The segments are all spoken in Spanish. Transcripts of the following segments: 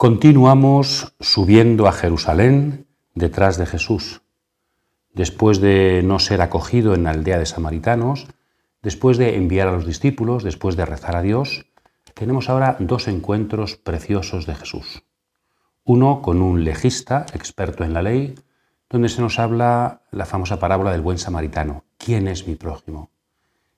Continuamos subiendo a Jerusalén detrás de Jesús. Después de no ser acogido en la aldea de samaritanos, después de enviar a los discípulos, después de rezar a Dios, tenemos ahora dos encuentros preciosos de Jesús. Uno con un legista, experto en la ley, donde se nos habla la famosa parábola del buen samaritano. ¿Quién es mi prójimo?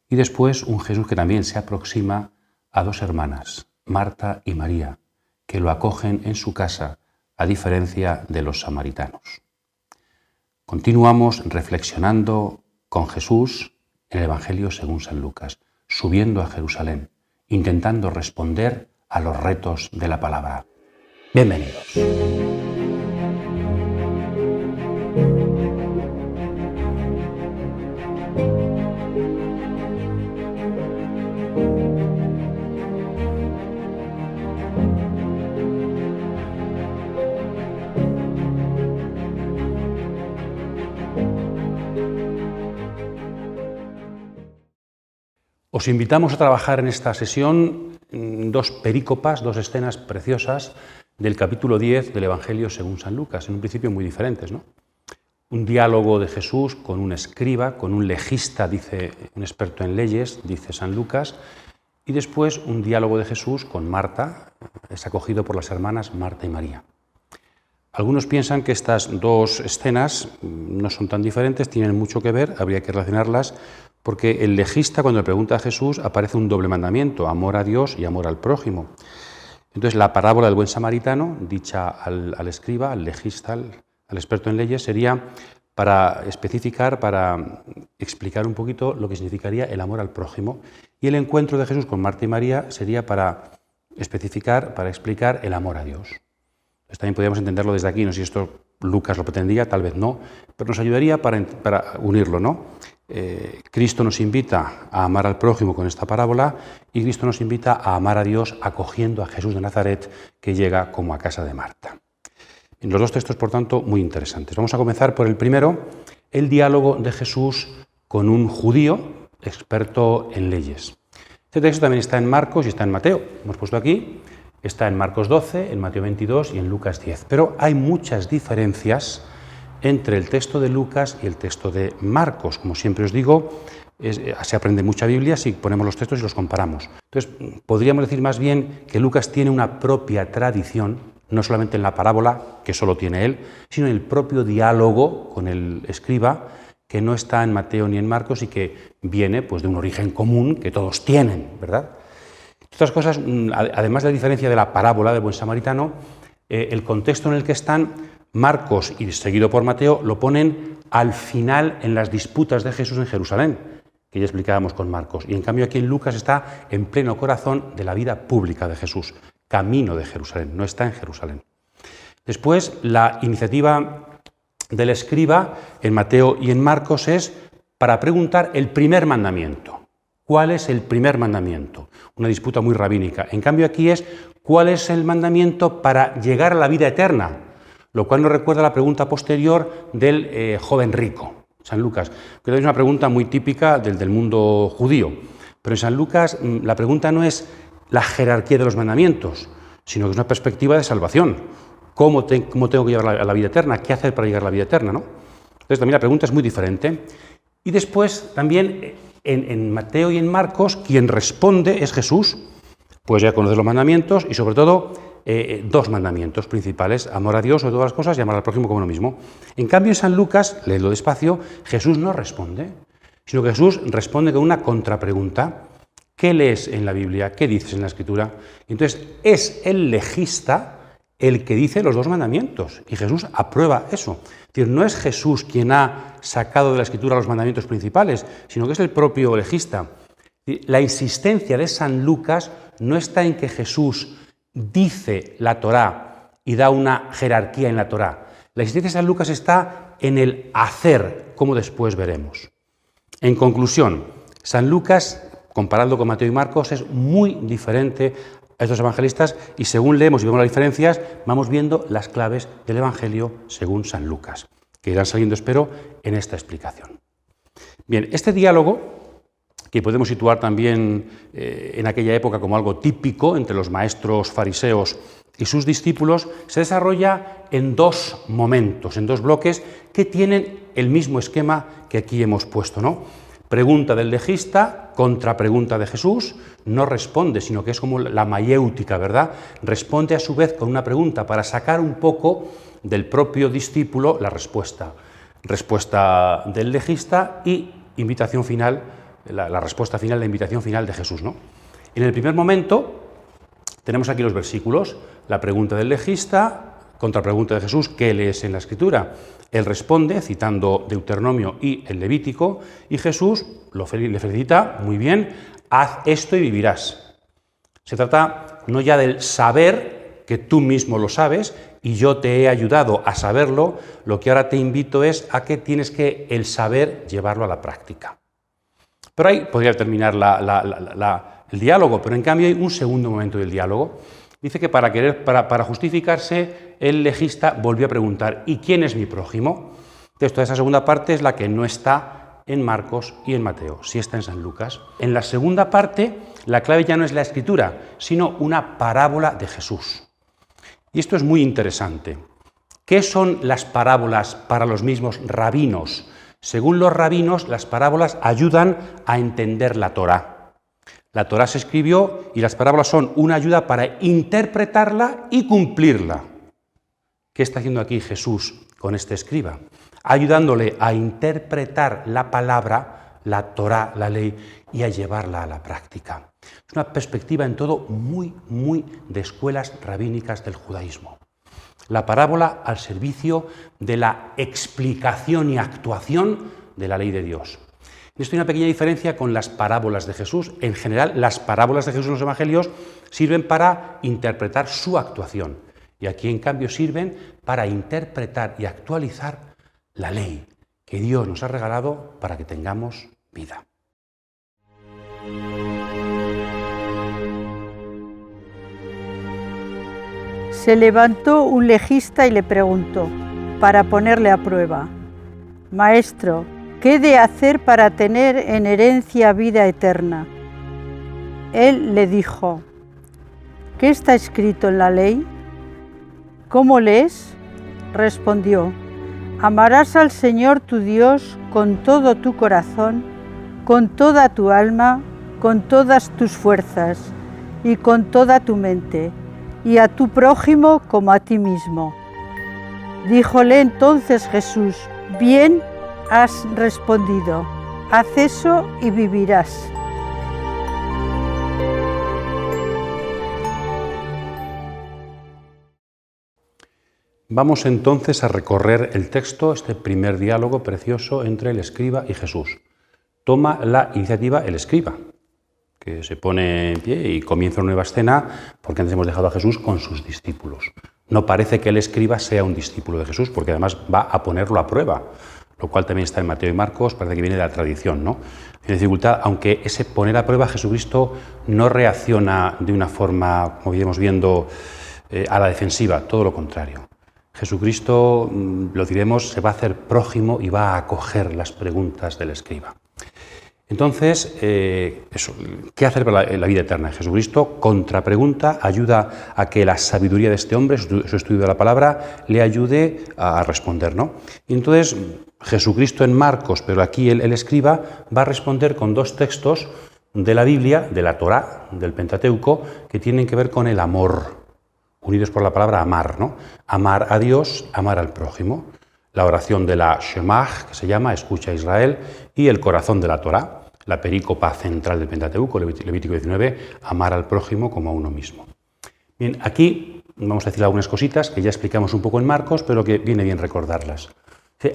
Y después un Jesús que también se aproxima a dos hermanas, Marta y María, que lo acogen en su casa, a diferencia de los samaritanos. Continuamos reflexionando con Jesús en el Evangelio según San Lucas, subiendo a Jerusalén, intentando responder a los retos de la palabra. Bienvenidos. Os invitamos a trabajar en esta sesión dos perícopas, dos escenas preciosas del capítulo 10 del Evangelio según San Lucas, en un principio muy diferentes, ¿no? Un diálogo de Jesús con un escriba, con un legista, dice un experto en leyes, dice San Lucas, y después un diálogo de Jesús con Marta, es acogido por las hermanas Marta y María. Algunos piensan que estas dos escenas no son tan diferentes, tienen mucho que ver, habría que relacionarlas, porque el legista, cuando le pregunta a Jesús, aparece un doble mandamiento, amor a Dios y amor al prójimo. Entonces, la parábola del buen samaritano, dicha al escriba, al legista, al experto en leyes, sería para especificar, para explicar un poquito lo que significaría el amor al prójimo. Y el encuentro de Jesús con Marta y María sería para especificar, para explicar el amor a Dios. Entonces, también podríamos entenderlo desde aquí, no sé si esto Lucas lo pretendía, tal vez no, pero nos ayudaría para unirlo, ¿no? Cristo nos invita a amar al prójimo con esta parábola y Cristo nos invita a amar a Dios acogiendo a Jesús de Nazaret que llega como a casa de Marta. En los dos textos, por tanto, muy interesantes. Vamos a comenzar por el primero, el diálogo de Jesús con un judío experto en leyes. Este texto también está en Marcos y está en Mateo, hemos puesto aquí, está en Marcos 12, en Mateo 22 y en Lucas 10, pero hay muchas diferencias entre el texto de Lucas y el texto de Marcos. Como siempre os digo, se aprende mucha Biblia si ponemos los textos y los comparamos. Entonces, podríamos decir más bien que Lucas tiene una propia tradición, no solamente en la parábola, que solo tiene él, sino en el propio diálogo con el escriba, que no está en Mateo ni en Marcos y que viene pues, de un origen común que todos tienen, ¿verdad? Otras cosas, además de la diferencia de la parábola del buen samaritano, el contexto en el que están Marcos y seguido por Mateo lo ponen al final en las disputas de Jesús en Jerusalén, que ya explicábamos con Marcos. Y en cambio aquí en Lucas está en pleno corazón de la vida pública de Jesús, camino de Jerusalén, no está en Jerusalén. Después, la iniciativa del escriba en Mateo y en Marcos es para preguntar el primer mandamiento. ¿Cuál es el primer mandamiento? Una disputa muy rabínica. En cambio aquí es ¿cuál es el mandamiento para llegar a la vida eterna? Lo cual nos recuerda la pregunta posterior del joven rico, San Lucas, que es una pregunta muy típica del mundo judío. Pero en San Lucas la pregunta no es la jerarquía de los mandamientos, sino que es una perspectiva de salvación. ¿Cómo tengo que llegar a la vida eterna? ¿Qué hacer para llegar a la vida eterna? ¿No? Entonces también la pregunta es muy diferente. Y después también en Mateo y en Marcos quien responde es Jesús, pues ya conoce los mandamientos y sobre todo dos mandamientos principales, amor a Dios sobre todas las cosas y amar al prójimo como uno mismo. En cambio en San Lucas, léelo despacio, Jesús no responde, sino que Jesús responde con una contrapregunta. ¿Qué lees en la Biblia? ¿Qué dices en la Escritura? Entonces es el legista el que dice los dos mandamientos y Jesús aprueba eso. Es decir, no es Jesús quien ha sacado de la Escritura los mandamientos principales, sino que es el propio legista. La insistencia de San Lucas no está en que Jesús dice la Torá y da una jerarquía en la Torá. La insistencia de San Lucas está en el hacer, como después veremos. En conclusión, San Lucas, comparando con Mateo y Marcos, es muy diferente a estos evangelistas y según leemos y vemos las diferencias, vamos viendo las claves del Evangelio según San Lucas, que irán saliendo, espero, en esta explicación. Bien, este diálogo que podemos situar también en aquella época como algo típico entre los maestros fariseos y sus discípulos, se desarrolla en dos momentos, en dos bloques que tienen el mismo esquema que aquí hemos puesto, ¿no? Pregunta del legista, contrapregunta de Jesús, no responde, sino que es como la mayéutica, ¿verdad? Responde a su vez con una pregunta para sacar un poco del propio discípulo la respuesta. Respuesta del legista y invitación final, la respuesta final, la invitación final de Jesús, ¿no? En el primer momento tenemos aquí los versículos, la pregunta del legista, contrapregunta de Jesús, ¿qué lees en la Escritura? Él responde citando Deuteronomio y el Levítico, y Jesús le felicita, muy bien, haz esto y vivirás. Se trata no ya del saber, que tú mismo lo sabes, y yo te he ayudado a saberlo, lo que ahora te invito es a que tienes que el saber llevarlo a la práctica. Pero ahí podría terminar el diálogo, pero en cambio hay un segundo momento del diálogo. Dice que para justificarse, el legista volvió a preguntar, ¿y quién es mi prójimo? Entonces, toda esa segunda parte es la que no está en Marcos y en Mateo, sí está en San Lucas. En la segunda parte, la clave ya no es la Escritura, sino una parábola de Jesús. Y esto es muy interesante. ¿Qué son las parábolas para los mismos rabinos? Según los rabinos, las parábolas ayudan a entender la Torá. La Torá se escribió y las parábolas son una ayuda para interpretarla y cumplirla. ¿Qué está haciendo aquí Jesús con este escriba? Ayudándole a interpretar la palabra, la Torá, la ley, y a llevarla a la práctica. Es una perspectiva en todo muy de escuelas rabínicas del judaísmo. La parábola al servicio de la explicación y actuación de la ley de Dios. Esto hay una pequeña diferencia con las parábolas de Jesús. En general, las parábolas de Jesús en los evangelios sirven para interpretar su actuación. Y aquí, en cambio, sirven para interpretar y actualizar la ley que Dios nos ha regalado para que tengamos vida. Se levantó un legista y le preguntó, para ponerle a prueba, «Maestro, ¿qué he de hacer para tener en herencia vida eterna?» Él le dijo, «¿Qué está escrito en la ley? ¿Cómo lees?» Respondió, «Amarás al Señor tu Dios con todo tu corazón, con toda tu alma, con todas tus fuerzas y con toda tu mente, y a tu prójimo como a ti mismo». Díjole entonces Jesús, «Bien has respondido, haz eso y vivirás». Vamos entonces a recorrer el texto, este primer diálogo precioso entre el escriba y Jesús. Toma la iniciativa el escriba, que se pone en pie y comienza una nueva escena porque antes hemos dejado a Jesús con sus discípulos. No parece que el escriba sea un discípulo de Jesús, porque además va a ponerlo a prueba, lo cual también está en Mateo y Marcos, parece que viene de la tradición, ¿no? Tiene dificultad, aunque ese poner a prueba Jesucristo no reacciona de una forma, como iremos viendo, a la defensiva, todo lo contrario. Jesucristo, lo diremos, se va a hacer prójimo y va a acoger las preguntas del escriba. Entonces, ¿qué hacer para la vida eterna? Jesucristo contrapregunta, ayuda a que la sabiduría de este hombre, su estudio de la palabra, le ayude a responder, ¿no? Y entonces, Jesucristo en Marcos, pero aquí el escriba, va a responder con dos textos de la Biblia, de la Torá, del Pentateuco, que tienen que ver con el amor, unidos por la palabra amar, ¿no? Amar a Dios, amar al prójimo. La oración de la Shema, que se llama Escucha a Israel, y el corazón de la Torá, la perícopa central del Pentateuco, Levítico 19, amar al prójimo como a uno mismo. Bien, aquí vamos a decir algunas cositas que ya explicamos un poco en Marcos, pero que viene bien recordarlas.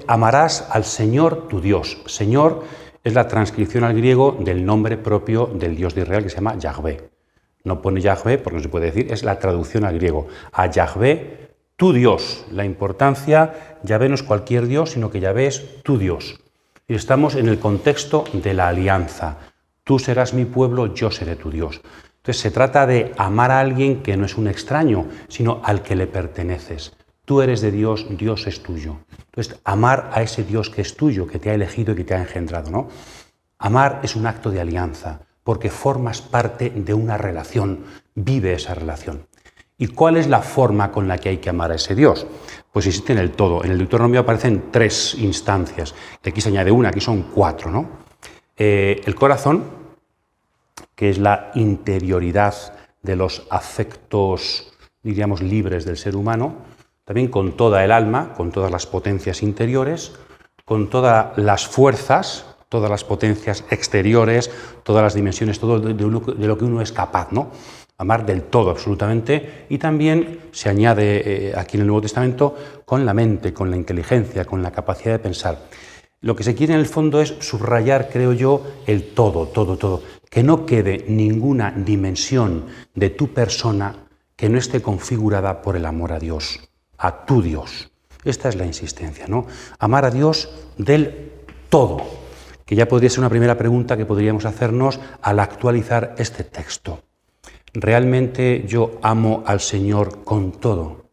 Amarás al Señor tu Dios. Señor es la transcripción al griego del nombre propio del Dios de Israel, que se llama Yahvé. No pone Yahvé porque no se puede decir, es la traducción al griego. A Yahvé, tu Dios. La importancia, Yahvé no es cualquier Dios, sino que Yahvé es tu Dios. Y estamos en el contexto de la alianza. Tú serás mi pueblo, yo seré tu Dios. Entonces se trata de amar a alguien que no es un extraño, sino al que le perteneces. Tú eres de Dios, Dios es tuyo. Entonces, amar a ese Dios que es tuyo, que te ha elegido y que te ha engendrado, ¿no? Amar es un acto de alianza, porque formas parte de una relación, vive esa relación. ¿Y cuál es la forma con la que hay que amar a ese Dios? Pues existe en el todo. En el Deuteronomio aparecen 3 instancias. De aquí se añade una, aquí son 4, ¿no? El corazón, que es la interioridad de los afectos, diríamos, libres del ser humano, también con toda el alma, con todas las potencias interiores, con todas las fuerzas, todas las potencias exteriores, todas las dimensiones, todo de lo que uno es capaz, ¿no? Amar del todo, absolutamente, y también se añade aquí en el Nuevo Testamento con la mente, con la inteligencia, con la capacidad de pensar. Lo que se quiere en el fondo es subrayar, creo yo, el todo, todo, todo. Que no quede ninguna dimensión de tu persona que no esté configurada por el amor a Dios, a tu Dios. Esta es la insistencia, ¿no? Amar a Dios del todo, que ya podría ser una primera pregunta que podríamos hacernos al actualizar este texto. ¿Realmente yo amo al Señor con todo?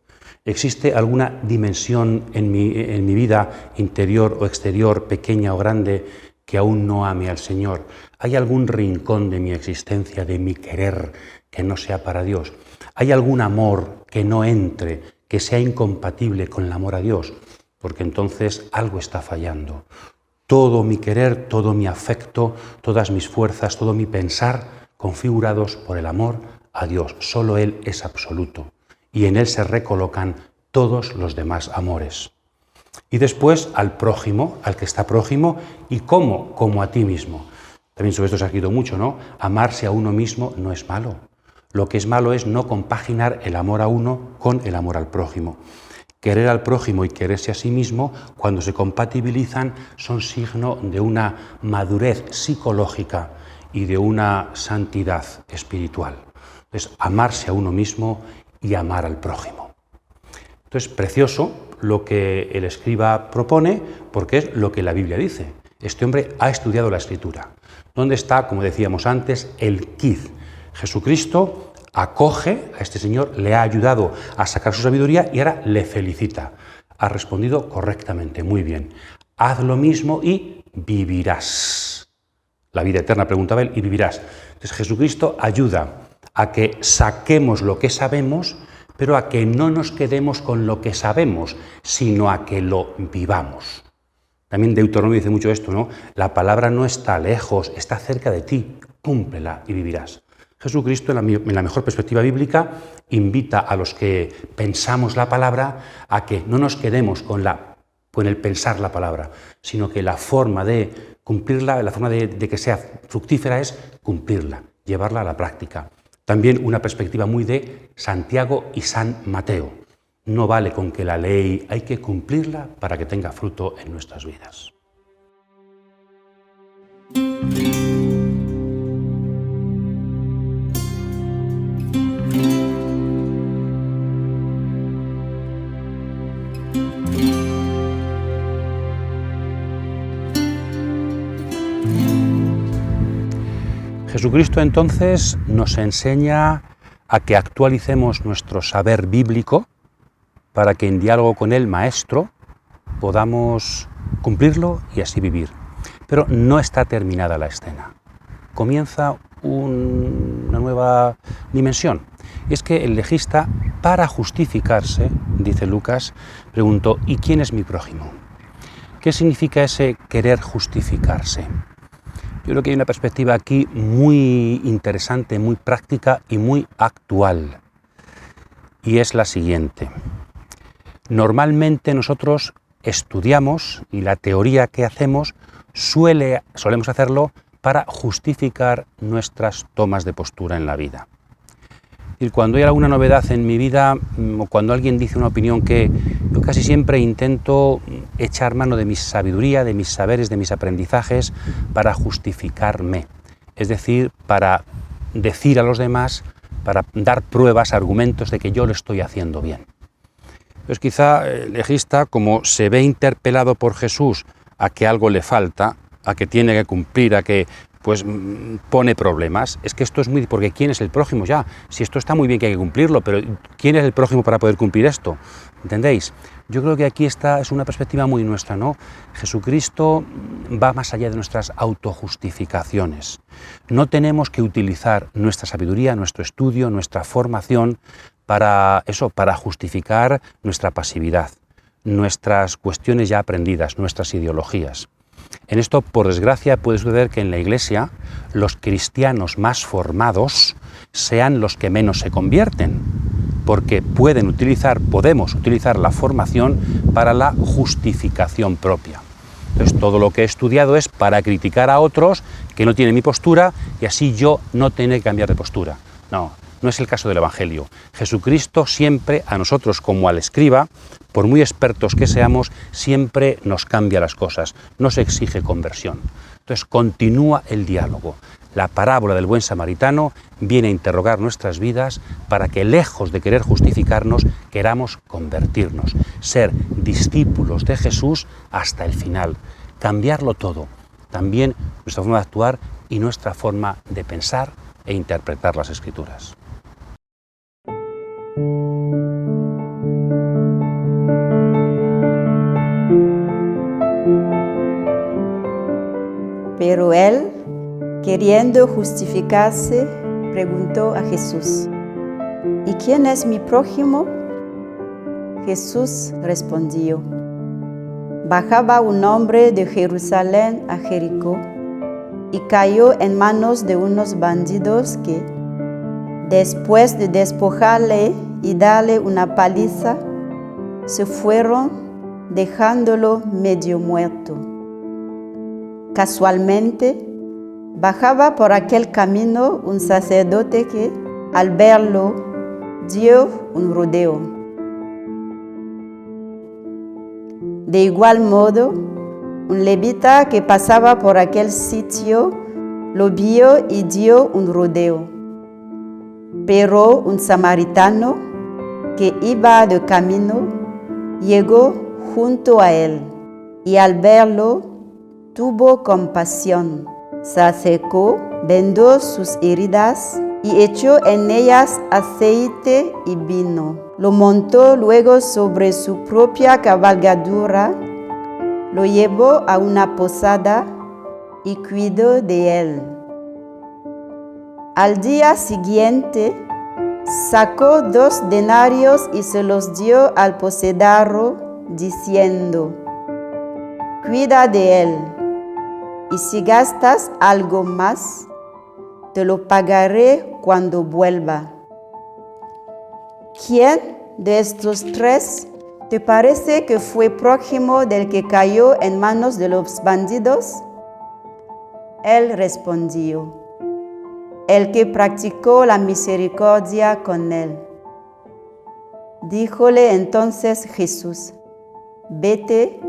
¿Existe alguna dimensión en mi vida interior o exterior, pequeña o grande, que aún no ame al Señor? ¿Hay algún rincón de mi existencia, de mi querer, que no sea para Dios? ¿Hay algún amor que no entre, que sea incompatible con el amor a Dios? Porque entonces algo está fallando. Todo mi querer, todo mi afecto, todas mis fuerzas, todo mi pensar, configurados por el amor a Dios. Solo Él es absoluto y en Él se recolocan todos los demás amores. Y después al prójimo, al que está prójimo, y ¿cómo? Como a ti mismo. También sobre esto se ha escrito mucho, ¿no? Amarse a uno mismo no es malo. Lo que es malo es no compaginar el amor a uno con el amor al prójimo. Querer al prójimo y quererse a sí mismo, cuando se compatibilizan, son signo de una madurez psicológica y de una santidad espiritual. Entonces, amarse a uno mismo y amar al prójimo. Entonces, precioso lo que el escriba propone, porque es lo que la Biblia dice. Este hombre ha estudiado la Escritura. ¿Dónde está, como decíamos antes, el quid? Jesucristo acoge a este señor, le ha ayudado a sacar su sabiduría y ahora le felicita. Ha respondido correctamente, muy bien. Haz lo mismo y vivirás. La vida eterna, preguntaba él, y vivirás. Entonces Jesucristo ayuda a que saquemos lo que sabemos, pero a que no nos quedemos con lo que sabemos, sino a que lo vivamos. También Deuteronomio dice mucho esto, ¿no? La palabra no está lejos, está cerca de ti, cúmplela y vivirás. Jesucristo, en la mejor perspectiva bíblica, invita a los que pensamos la palabra a que no nos quedemos con el pensar la palabra, sino que la forma de cumplirla, la forma de que sea fructífera es cumplirla, llevarla a la práctica. También una perspectiva muy de Santiago y San Mateo. No vale con que la ley, hay que cumplirla para que tenga fruto en nuestras vidas. Jesucristo entonces nos enseña a que actualicemos nuestro saber bíblico para que en diálogo con el Maestro podamos cumplirlo y así vivir. Pero no está terminada la escena. Comienza una nueva dimensión. Y es que el legista, para justificarse, dice Lucas, preguntó: ¿y quién es mi prójimo? ¿Qué significa ese querer justificarse? Yo creo que hay una perspectiva aquí muy interesante, muy práctica y muy actual. Y es la siguiente. Normalmente nosotros estudiamos y la teoría que hacemos solemos hacerlo para justificar nuestras tomas de postura en la vida. Y cuando hay alguna novedad en mi vida, o cuando alguien dice una opinión que yo casi siempre intento echar mano de mi sabiduría, de mis saberes, de mis aprendizajes para justificarme. Es decir, para decir a los demás, para dar pruebas, argumentos de que yo lo estoy haciendo bien. Pues quizá el legista, como se ve interpelado por Jesús a que algo le falta, a que tiene que cumplir, a que pues pone problemas. Es que esto es muy... porque ¿quién es el prójimo ya? Si esto está muy bien que hay que cumplirlo, pero ¿quién es el prójimo para poder cumplir esto? ¿Entendéis? Yo creo que aquí es una perspectiva muy nuestra, ¿no? Jesucristo va más allá de nuestras autojustificaciones. No tenemos que utilizar nuestra sabiduría, nuestro estudio, nuestra formación para eso, para justificar nuestra pasividad, nuestras cuestiones ya aprendidas, nuestras ideologías. En esto, por desgracia, puede suceder que en la Iglesia los cristianos más formados sean los que menos se convierten, porque podemos utilizar la formación para la justificación propia. Entonces, todo lo que he estudiado es para criticar a otros que no tienen mi postura y así yo no tener que cambiar de postura. No, no es el caso del Evangelio. Jesucristo siempre, a nosotros como al escriba, por muy expertos que seamos, siempre nos cambia las cosas, nos exige conversión. Entonces continúa el diálogo. La parábola del buen samaritano viene a interrogar nuestras vidas para que, lejos de querer justificarnos, queramos convertirnos, ser discípulos de Jesús hasta el final, cambiarlo todo, también nuestra forma de actuar y nuestra forma de pensar e interpretar las Escrituras. Pero él, queriendo justificarse, preguntó a Jesús: ¿Y quién es mi prójimo? Jesús respondió: Bajaba un hombre de Jerusalén a Jericó y cayó en manos de unos bandidos que, después de despojarle y darle una paliza, se fueron dejándolo medio muerto. Casualmente, bajaba por aquel camino un sacerdote que, al verlo, dio un rodeo. De igual modo, un levita que pasaba por aquel sitio lo vio y dio un rodeo. Pero un samaritano que iba de camino llegó junto a él y al verlo tuvo compasión, se acercó, vendó sus heridas y echó en ellas aceite y vino. Lo montó luego sobre su propia cabalgadura, lo llevó a una posada y cuidó de él. Al día siguiente, sacó 2 denarios y se los dio al posedario, diciendo: Cuida de él, y si gastas algo más, te lo pagaré cuando vuelva. ¿Quién de estos 3 te parece que fue prójimo del que cayó en manos de los bandidos? Él respondió: el que practicó la misericordia con él. Díjole entonces Jesús: Vete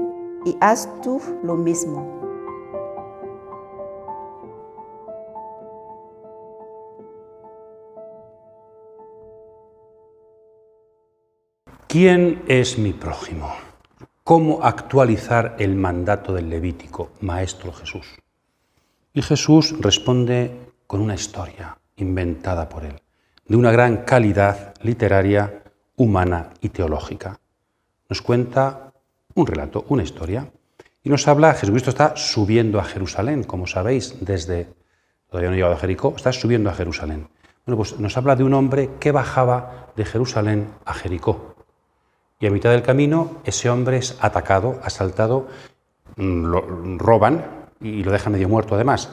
y haz tú lo mismo. ¿Quién es mi prójimo? ¿Cómo actualizar el mandato del Levítico, Maestro Jesús? Y Jesús responde con una historia inventada por él, de una gran calidad literaria, humana y teológica. Nos cuenta un relato, una historia, y nos habla, Jesucristo está subiendo a Jerusalén, como sabéis, todavía no ha llegado a Jericó, está subiendo a Jerusalén. Bueno, pues nos habla de un hombre que bajaba de Jerusalén a Jericó. Y a mitad del camino ese hombre es atacado, asaltado, lo roban y lo dejan medio muerto además.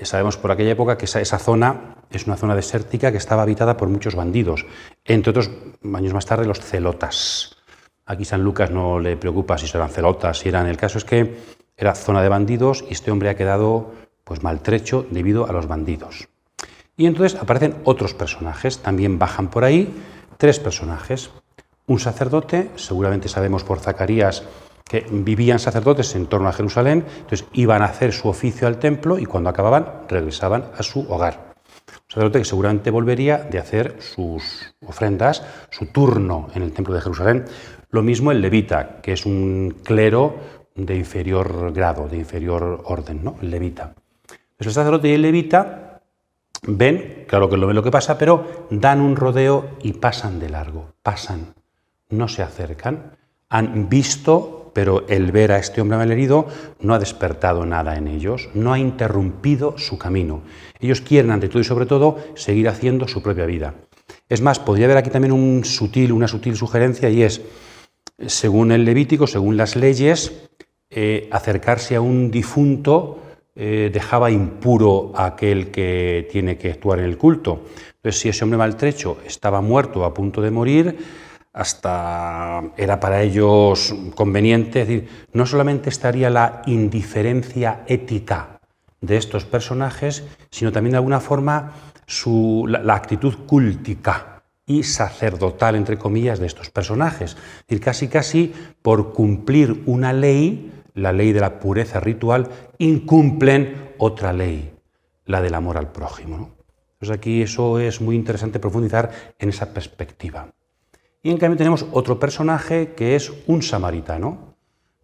Sabemos por aquella época que esa zona es una zona desértica que estaba habitada por muchos bandidos, entre otros, años más tarde, los celotas. Aquí San Lucas no le preocupa si eran celotas, si eran... El caso es que era zona de bandidos y este hombre ha quedado pues maltrecho debido a los bandidos. Y entonces aparecen otros personajes, también bajan por ahí 3 personajes. Un sacerdote, seguramente sabemos por Zacarías que vivían sacerdotes en torno a Jerusalén, entonces iban a hacer su oficio al templo y cuando acababan regresaban a su hogar. Un sacerdote que seguramente volvería de hacer sus ofrendas, su turno en el templo de Jerusalén. Lo mismo el levita, que es un clero de inferior grado, de inferior orden, ¿no? El levita. El sacerdote y el levita ven, claro que lo ven lo que pasa, pero dan un rodeo y pasan de largo, pasan, no se acercan. Han visto, pero el ver a este hombre malherido no ha despertado nada en ellos, no ha interrumpido su camino. Ellos quieren, ante todo y sobre todo, seguir haciendo su propia vida. Es más, podría haber aquí también una sutil sugerencia, y es, según el Levítico, según las leyes, acercarse a un difunto dejaba impuro a aquel que tiene que actuar en el culto. Entonces, si ese hombre maltrecho estaba muerto o a punto de morir, hasta era para ellos conveniente, es decir, no solamente estaría la indiferencia ética de estos personajes, sino también de alguna forma la actitud cúltica y sacerdotal, entre comillas, de estos personajes. Es decir, casi por cumplir una ley, la ley de la pureza ritual, incumplen otra ley, la del amor al prójimo, ¿no? Entonces aquí eso es muy interesante profundizar en esa perspectiva. Y en cambio tenemos otro personaje que es un samaritano.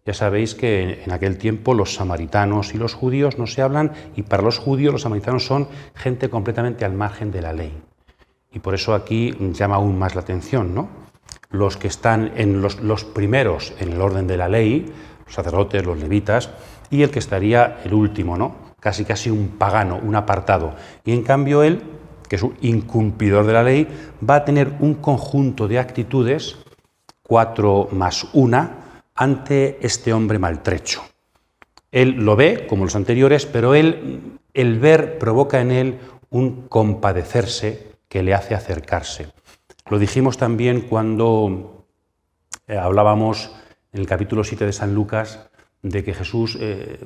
Ya sabéis que en aquel tiempo los samaritanos y los judíos no se hablan, y para los judíos los samaritanos son gente completamente al margen de la ley. Y por eso aquí llama aún más la atención, ¿no? Los que están en los primeros en el orden de la ley, los sacerdotes, los levitas, y el que estaría el último, ¿no? Casi un pagano, un apartado. Y en cambio él, que es un incumplidor de la ley, va a tener un conjunto de actitudes, 4 más 1, ante este hombre maltrecho. Él lo ve, como los anteriores, pero el ver provoca en él un compadecerse que le hace acercarse. Lo dijimos también cuando hablábamos en el capítulo 7 de San Lucas, de que Jesús,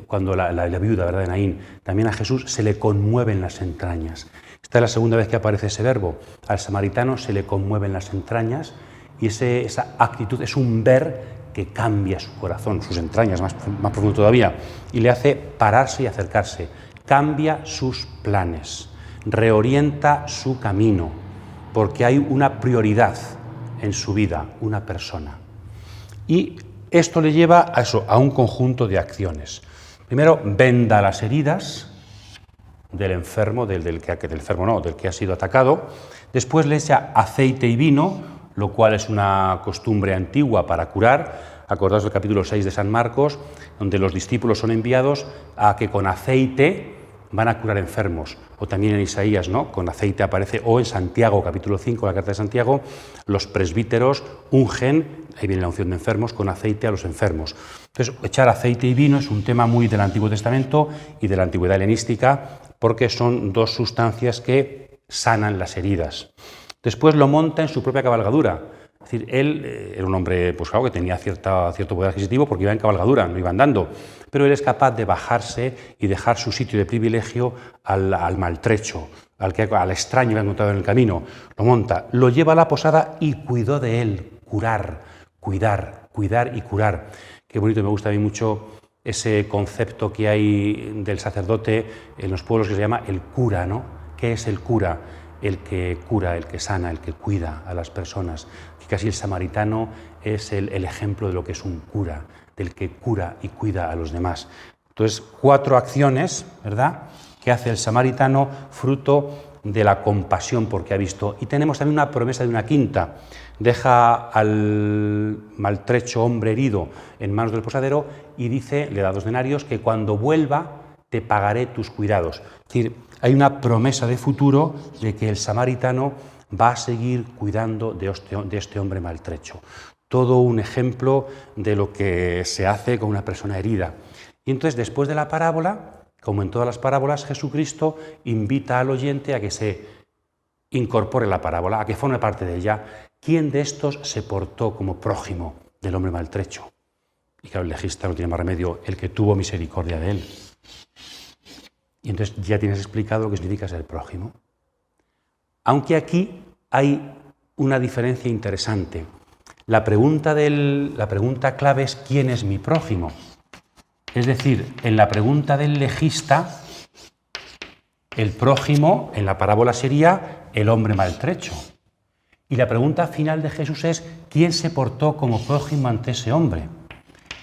cuando la viuda, ¿verdad?, de Naín, también a Jesús se le conmueven las entrañas. Esta es la segunda vez que aparece ese verbo. Al samaritano se le conmueven las entrañas, y esa actitud es un ver que cambia su corazón, sus entrañas, más profundo todavía, y le hace pararse y acercarse. Cambia sus planes, reorienta su camino, porque hay una prioridad en su vida, una persona. Y esto le lleva a un conjunto de acciones. Primero, venda las heridas del enfermo, del que ha sido atacado. Después le echa aceite y vino, lo cual es una costumbre antigua para curar. Acordaos del capítulo 6 de San Marcos, donde los discípulos son enviados a que con aceite van a curar enfermos. O también en Isaías, ¿no?, con aceite aparece, o en Santiago, capítulo 5, la carta de Santiago, los presbíteros ungen, ahí viene la unción de enfermos, con aceite a los enfermos. Entonces, echar aceite y vino es un tema muy del Antiguo Testamento y de la antigüedad helenística, porque son dos sustancias que sanan las heridas. Después lo monta en su propia cabalgadura. Es decir, él era un hombre, pues claro, que tenía cierto poder adquisitivo porque iba en cabalgadura, no iba andando, pero él es capaz de bajarse y dejar su sitio de privilegio al maltrecho, al extraño que ha encontrado en el camino. Lo monta, lo lleva a la posada y cuidó de él. Cuidar y curar. Qué bonito, me gusta a mí mucho ese concepto que hay del sacerdote en los pueblos que se llama el cura, ¿no? ¿Qué es el cura? El que cura, el que sana, el que cuida a las personas. Que casi el samaritano es el ejemplo de lo que es un cura, del que cura y cuida a los demás. Entonces, 4 acciones, ¿verdad?, que hace el samaritano fruto de la compasión porque ha visto. Y tenemos también una promesa de una quinta. Deja al maltrecho hombre herido en manos del posadero y dice, le da 2 denarios, que cuando vuelva te pagaré tus cuidados. Es decir, hay una promesa de futuro de que el samaritano va a seguir cuidando de este hombre maltrecho. Todo un ejemplo de lo que se hace con una persona herida. Y entonces, después de la parábola, como en todas las parábolas, Jesucristo invita al oyente a que se incorpore la parábola, a que forme parte de ella. ¿Quién de estos se portó como prójimo del hombre maltrecho? Y claro, el legista no tiene más remedio, el que tuvo misericordia de él. Y entonces ya tienes explicado lo que significa ser prójimo. Aunque aquí hay una diferencia interesante. La pregunta clave es ¿quién es mi prójimo? Es decir, en la pregunta del legista, el prójimo en la parábola sería el hombre maltrecho. Y la pregunta final de Jesús es ¿quién se portó como prójimo ante ese hombre?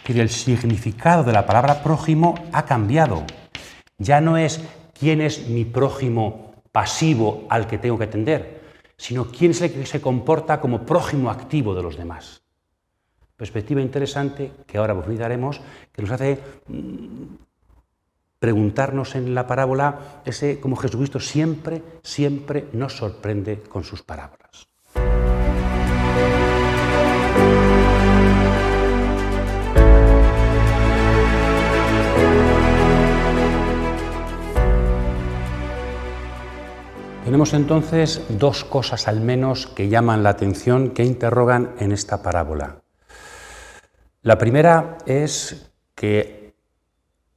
Es decir, el significado de la palabra prójimo ha cambiado. Ya no es quién es mi prójimo pasivo al que tengo que atender, sino quién es el que se comporta como prójimo activo de los demás. Perspectiva interesante que ahora profundizaremos, que nos hace preguntarnos en la parábola cómo Jesucristo siempre nos sorprende con sus parábolas. Tenemos entonces dos cosas al menos que llaman la atención, que interrogan en esta parábola. La primera es que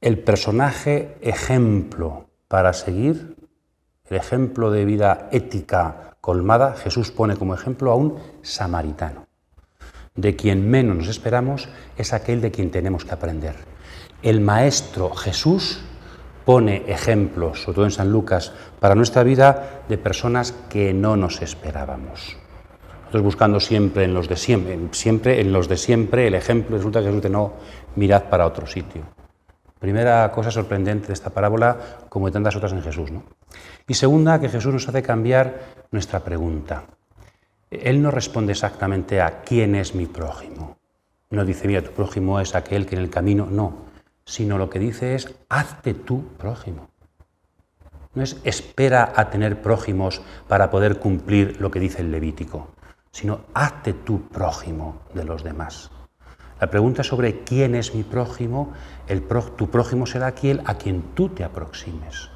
el personaje ejemplo para seguir, el ejemplo de vida ética colmada, Jesús pone como ejemplo a un samaritano. De quien menos nos esperamos es aquel de quien tenemos que aprender. El Maestro Jesús pone ejemplos, sobre todo en San Lucas, para nuestra vida de personas que no nos esperábamos. Nosotros buscando siempre en los de siempre, el ejemplo, resulta que Jesús dice, no, mirad para otro sitio. Primera cosa sorprendente de esta parábola, como de tantas otras en Jesús, ¿no? Y segunda, que Jesús nos hace cambiar nuestra pregunta. Él no responde exactamente a quién es mi prójimo. No dice, mira, tu prójimo es aquel que en el camino, no. Sino lo que dice es, hazte tú prójimo. No es espera a tener prójimos para poder cumplir lo que dice el Levítico, sino hazte tú prójimo de los demás. La pregunta sobre quién es mi prójimo, tu prójimo será aquel a quien tú te aproximes.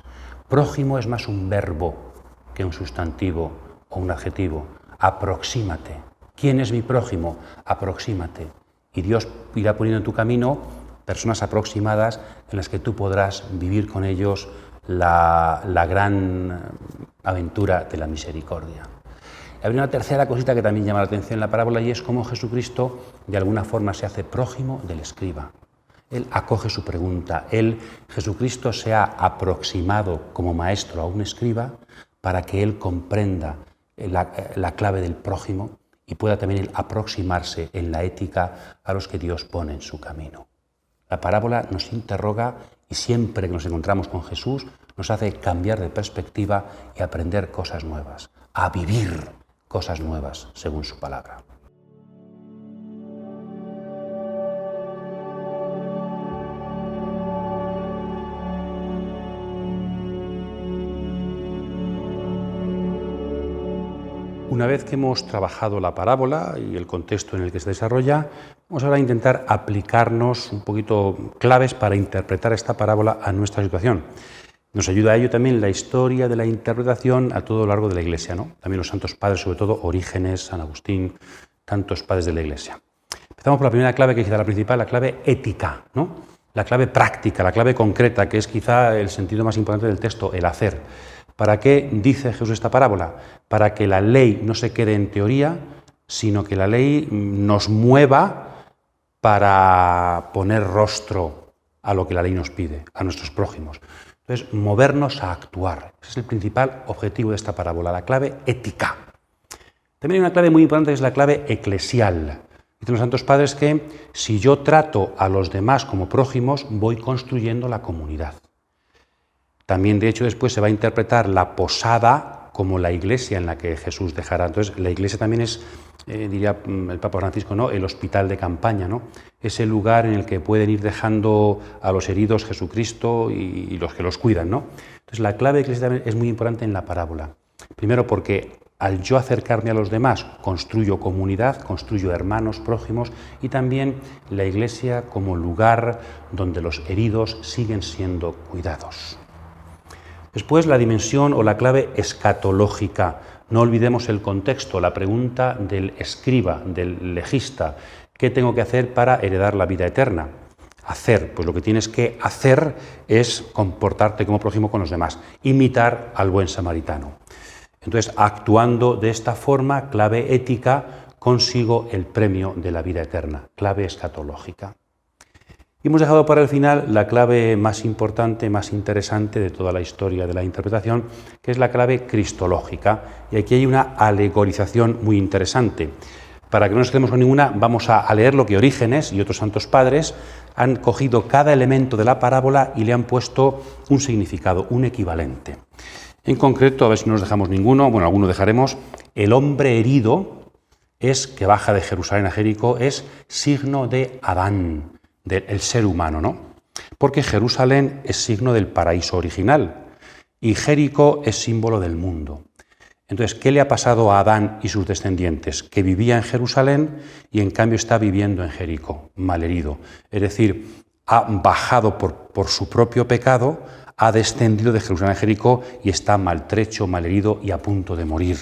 Prójimo es más un verbo que un sustantivo o un adjetivo. Aproxímate. ¿Quién es mi prójimo? Aproxímate. Y Dios irá poniendo en tu camino personas aproximadas en las que tú podrás vivir con ellos la gran aventura de la misericordia. Habría una tercera cosita que también llama la atención en la parábola y es cómo Jesucristo de alguna forma se hace prójimo del escriba. Él acoge su pregunta. Jesucristo se ha aproximado como maestro a un escriba para que él comprenda la clave del prójimo y pueda también él aproximarse en la ética a los que Dios pone en su camino. La parábola nos interroga y siempre que nos encontramos con Jesús nos hace cambiar de perspectiva y aprender cosas nuevas, a vivir cosas nuevas según su palabra. Una vez que hemos trabajado la parábola y el contexto en el que se desarrolla, vamos ahora a intentar aplicarnos un poquito claves para interpretar esta parábola a nuestra situación. Nos ayuda a ello también la historia de la interpretación a todo lo largo de la Iglesia, ¿no? También los santos padres, sobre todo Orígenes, San Agustín, tantos padres de la Iglesia. Empezamos por la primera clave, que es quizá la principal, la clave ética, ¿no? La clave práctica, la clave concreta, que es quizá el sentido más importante del texto, el hacer. ¿Para qué dice Jesús esta parábola? Para que la ley no se quede en teoría, sino que la ley nos mueva para poner rostro a lo que la ley nos pide, a nuestros prójimos. Entonces, movernos a actuar. Ese es el principal objetivo de esta parábola, la clave ética. También hay una clave muy importante, que es la clave eclesial. Dicen los santos padres que si yo trato a los demás como prójimos, voy construyendo la comunidad. También, de hecho, después se va a interpretar la posada como la iglesia en la que Jesús dejará. Entonces, la iglesia también es, diría el Papa Francisco, ¿no?, el hospital de campaña, ¿no? Ese lugar en el que pueden ir dejando a los heridos Jesucristo y los que los cuidan, ¿no? Entonces, la clave de la iglesia también es muy importante en la parábola. Primero, porque al yo acercarme a los demás, construyo comunidad, construyo hermanos prójimos y también la iglesia como lugar donde los heridos siguen siendo cuidados. Después, la dimensión o la clave escatológica. No olvidemos el contexto, la pregunta del escriba, del legista. ¿Qué tengo que hacer para heredar la vida eterna? Hacer, pues lo que tienes que hacer es comportarte como prójimo con los demás, imitar al buen samaritano. Entonces, actuando de esta forma, clave ética, consigo el premio de la vida eterna, clave escatológica. Y hemos dejado para el final la clave más importante, más interesante de toda la historia de la interpretación, que es la clave cristológica. Y aquí hay una alegorización muy interesante. Para que no nos quedemos con ninguna, vamos a leer lo que Orígenes y otros santos padres han cogido cada elemento de la parábola y le han puesto un significado, un equivalente. En concreto, a ver si no nos dejamos ninguno, bueno, alguno dejaremos, el hombre herido que baja de Jerusalén a Jericó, es signo de Adán, del ser humano, ¿no? Porque Jerusalén es signo del paraíso original y Jericó es símbolo del mundo. Entonces, ¿qué le ha pasado a Adán y sus descendientes? Que vivía en Jerusalén y en cambio está viviendo en Jericó, malherido. Es decir, ha bajado por su propio pecado, ha descendido de Jerusalén a Jericó y está maltrecho, malherido y a punto de morir.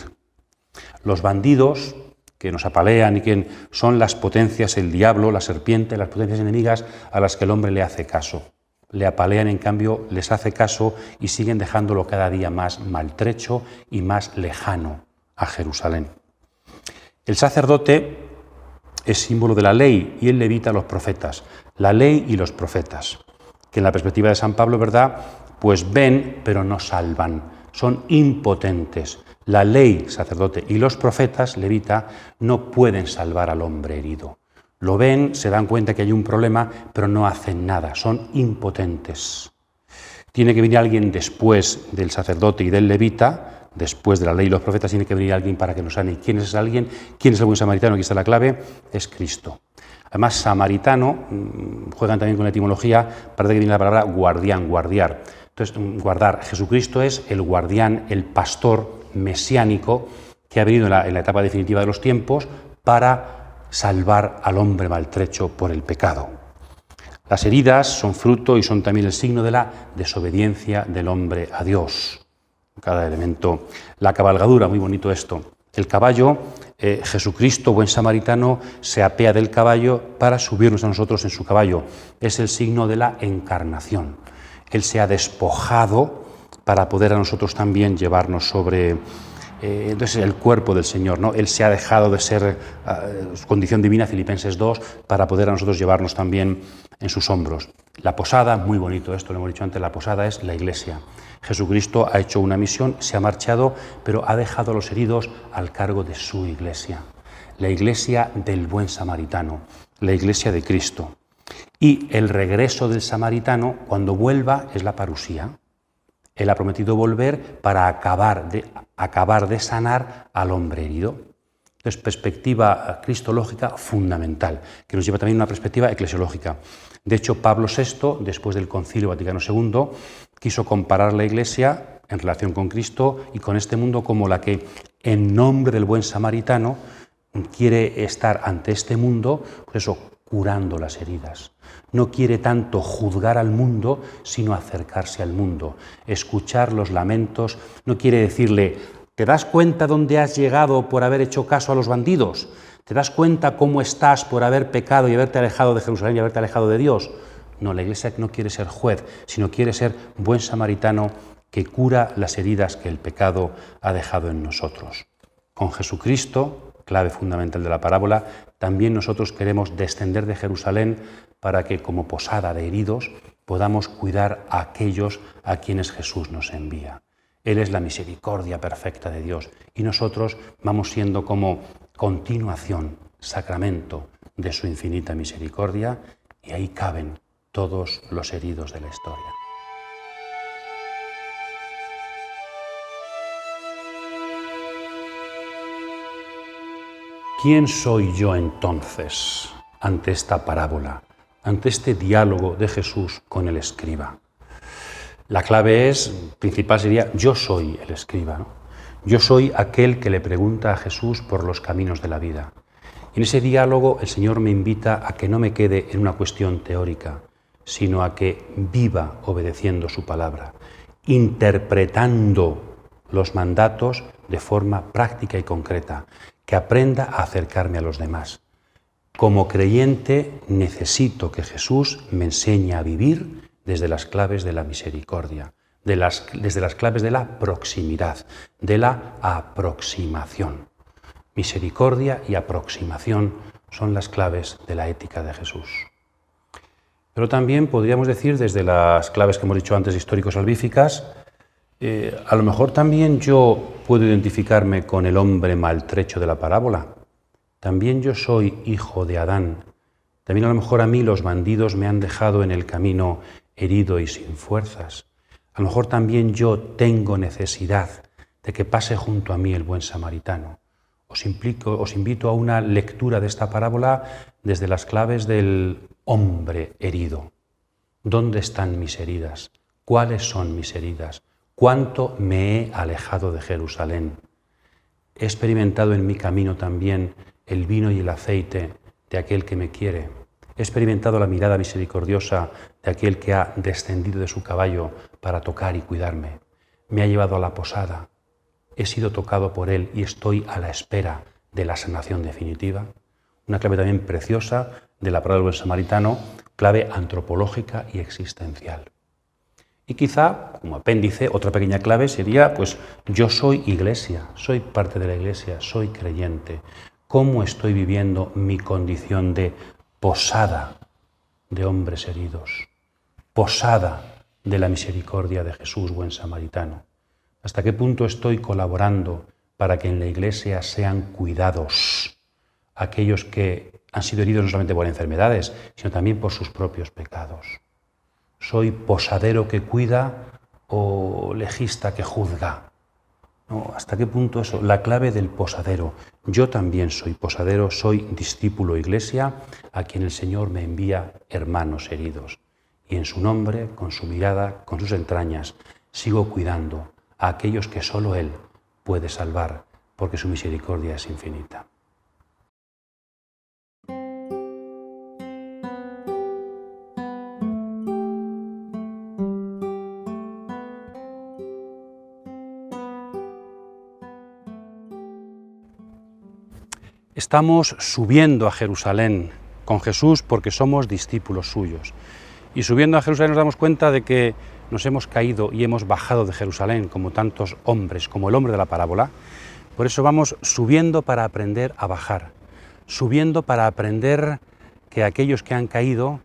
Los bandidos que nos apalean y que son las potencias, el diablo, la serpiente, las potencias enemigas a las que el hombre le hace caso. Le apalean, en cambio, les hace caso y siguen dejándolo cada día más maltrecho y más lejano a Jerusalén. El sacerdote es símbolo de la ley y el levita los profetas. La ley y los profetas, que en la perspectiva de San Pablo, ¿verdad?, pues ven pero no salvan, son impotentes. La ley, sacerdote, y los profetas, levita, no pueden salvar al hombre herido. Lo ven, se dan cuenta que hay un problema, pero no hacen nada, son impotentes. Tiene que venir alguien después del sacerdote y del levita, después de la ley y los profetas, tiene que venir alguien para que nos sane. ¿Y quién es ese alguien? ¿Quién es el buen samaritano? Aquí está la clave, es Cristo. Además, samaritano, juegan también con la etimología, parece que viene la palabra guardián, guardiar. Entonces, guardar. Jesucristo es el guardián, el pastor mesiánico que ha venido en la etapa definitiva de los tiempos para salvar al hombre maltrecho por el pecado. Las heridas son fruto y son también el signo de la desobediencia del hombre a Dios. Cada elemento. La cabalgadura, muy bonito esto. El caballo, Jesucristo, buen samaritano, se apea del caballo para subirnos a nosotros en su caballo. Es el signo de la encarnación. Él se ha despojado para poder a nosotros también llevarnos sobre entonces el cuerpo del Señor, ¿no? Él se ha dejado de ser su condición divina, Filipenses 2, para poder a nosotros llevarnos también en sus hombros. La posada, muy bonito esto, lo hemos dicho antes, la posada es la iglesia. Jesucristo ha hecho una misión, se ha marchado, pero ha dejado a los heridos al cargo de su iglesia. La iglesia del buen samaritano, la iglesia de Cristo. Y el regreso del samaritano, cuando vuelva, es la parusía. Él ha prometido volver para acabar de sanar al hombre herido. Entonces, perspectiva cristológica fundamental, que nos lleva también a una perspectiva eclesiológica. De hecho, Pablo VI, después del Concilio Vaticano II, quiso comparar la Iglesia en relación con Cristo y con este mundo como la que, en nombre del buen samaritano, quiere estar ante este mundo, pues eso, curando las heridas. No quiere tanto juzgar al mundo, sino acercarse al mundo, escuchar los lamentos. No quiere decirle, ¿te das cuenta dónde has llegado por haber hecho caso a los bandidos? ¿Te das cuenta cómo estás por haber pecado y haberte alejado de Jerusalén y haberte alejado de Dios? No, la Iglesia no quiere ser juez, sino quiere ser buen samaritano que cura las heridas que el pecado ha dejado en nosotros. Con Jesucristo, clave fundamental de la parábola, también nosotros queremos descender de Jerusalén para que, como posada de heridos, podamos cuidar a aquellos a quienes Jesús nos envía. Él es la misericordia perfecta de Dios y nosotros vamos siendo como continuación, sacramento de su infinita misericordia, y ahí caben todos los heridos de la historia. ¿Quién soy yo entonces ante esta parábola, ante este diálogo de Jesús con el escriba? La clave principal sería, yo soy el escriba, ¿no? Yo soy aquel que le pregunta a Jesús por los caminos de la vida. Y en ese diálogo el Señor me invita a que no me quede en una cuestión teórica, sino a que viva obedeciendo su palabra, interpretando los mandatos de forma práctica y concreta, que aprenda a acercarme a los demás. Como creyente necesito que Jesús me enseñe a vivir desde las claves de la misericordia, desde las claves de la proximidad, de la aproximación. Misericordia y aproximación son las claves de la ética de Jesús. Pero también podríamos decir, desde las claves que hemos dicho antes, histórico-salvíficas, a lo mejor también yo puedo identificarme con el hombre maltrecho de la parábola. También yo soy hijo de Adán. También a lo mejor a mí los bandidos me han dejado en el camino herido y sin fuerzas. A lo mejor también yo tengo necesidad de que pase junto a mí el buen samaritano. Os invito a una lectura de esta parábola desde las claves del hombre herido. ¿Dónde están mis heridas? ¿Cuáles son mis heridas? ¿Cuánto me he alejado de Jerusalén? He experimentado en mi camino también el vino y el aceite de aquel que me quiere. He experimentado la mirada misericordiosa de aquel que ha descendido de su caballo para tocar y cuidarme. Me ha llevado a la posada. He sido tocado por él y estoy a la espera de la sanación definitiva. Una clave también preciosa de la parábola del samaritano, clave antropológica y existencial. Y quizá, como apéndice, otra pequeña clave sería, pues, yo soy iglesia, soy parte de la iglesia, soy creyente. ¿Cómo estoy viviendo mi condición de posada de hombres heridos? Posada de la misericordia de Jesús, buen samaritano. ¿Hasta qué punto estoy colaborando para que en la iglesia sean cuidados aquellos que han sido heridos no solamente por enfermedades, sino también por sus propios pecados? ¿Soy posadero que cuida o legista que juzga? ¿No? ¿Hasta qué punto eso? La clave del posadero. Yo también soy posadero, soy discípulo iglesia, a quien el Señor me envía hermanos heridos. Y en su nombre, con su mirada, con sus entrañas, sigo cuidando a aquellos que solo Él puede salvar, porque su misericordia es infinita. Estamos subiendo a Jerusalén con Jesús porque somos discípulos suyos. Y subiendo a Jerusalén nos damos cuenta de que nos hemos caído y hemos bajado de Jerusalén como tantos hombres, como el hombre de la parábola. Por eso vamos subiendo para aprender a bajar, subiendo para aprender que aquellos que han caído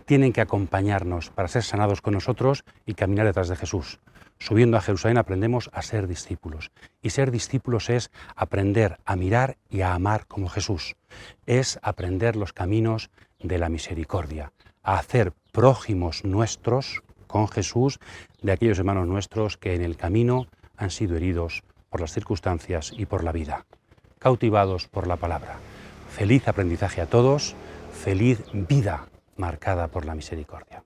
tienen que acompañarnos para ser sanados con nosotros y caminar detrás de Jesús. Subiendo a Jerusalén aprendemos a ser discípulos. Y ser discípulos es aprender a mirar y a amar como Jesús. Es aprender los caminos de la misericordia, a hacer prójimos nuestros con Jesús de aquellos hermanos nuestros que en el camino han sido heridos por las circunstancias y por la vida, cautivados por la palabra. Feliz aprendizaje a todos, feliz vida marcada por la misericordia.